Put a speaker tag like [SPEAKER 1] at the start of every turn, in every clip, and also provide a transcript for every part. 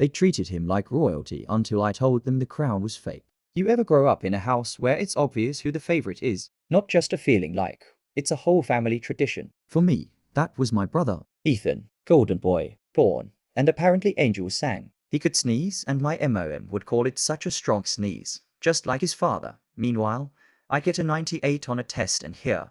[SPEAKER 1] They treated him like royalty until I told them the crown was fake. You ever grow up in a house where it's obvious who the favorite is? Not just a feeling like, it's a whole family tradition. For me, that was my brother. Ethan, golden boy, born, and apparently angels sang. He could sneeze and my MOM would call it such a strong sneeze, just like his father. Meanwhile, I get a 98 on a test and here,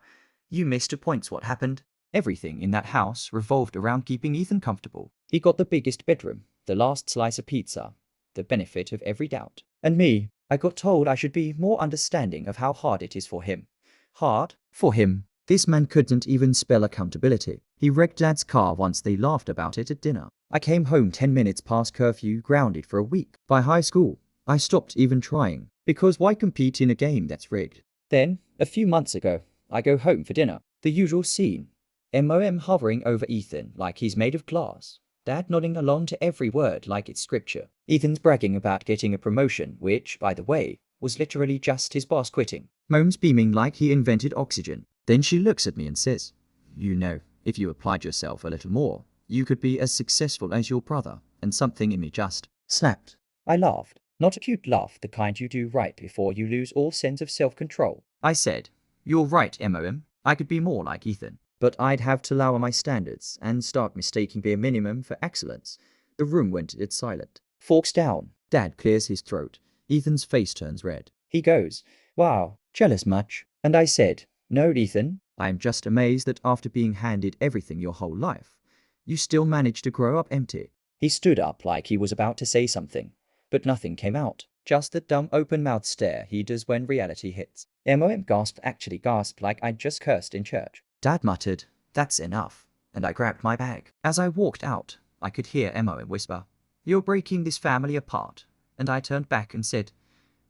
[SPEAKER 1] you missed 2 points. What happened? Everything in that house revolved around keeping Ethan comfortable. He got the biggest bedroom, the last slice of pizza, the benefit of every doubt. And me, I got told I should be more understanding of how hard it is for him. Hard? For him. This man couldn't even spell accountability. He wrecked Dad's car once. They laughed about it at dinner. I came home 10 minutes past curfew, grounded for a week. By high school, I stopped even trying. Because why compete in a game that's rigged? Then, a few months ago, I go home for dinner. The usual scene. MOM hovering over Ethan like he's made of glass. Dad nodding along to every word like it's scripture. Ethan's bragging about getting a promotion, which, by the way, was literally just his boss quitting. Mom's beaming like he invented oxygen. Then she looks at me and says, "You know, if you applied yourself a little more, you could be as successful as your brother." And something in me just snapped. I laughed. Not a cute laugh, the kind you do right before you lose all sense of self-control. I said, "You're right, MOM. I could be more like Ethan. But I'd have to lower my standards and start mistaking bare minimum for excellence." The room went dead silent. Forks down. Dad clears his throat. Ethan's face turns red. He goes, "Wow, jealous much?" And I said, "No, Ethan. I'm just amazed that after being handed everything your whole life, you still managed to grow up empty." He stood up like he was about to say something, but nothing came out. Just the dumb open-mouthed stare he does when reality hits. MOM gasped, actually gasped like I'd just cursed in church. Dad muttered, "That's enough," and I grabbed my bag. As I walked out, I could hear MOM whisper, "You're breaking this family apart." And I turned back and said,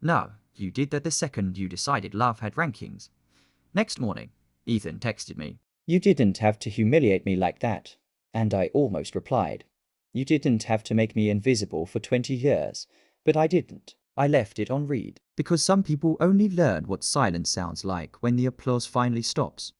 [SPEAKER 1] "No, you did that the second you decided love had rankings." Next morning, Ethan texted me, "You didn't have to humiliate me like that." And I almost replied, "You didn't have to make me invisible for 20 years. But I didn't. I left it on read. Because some people only learn what silence sounds like when the applause finally stops.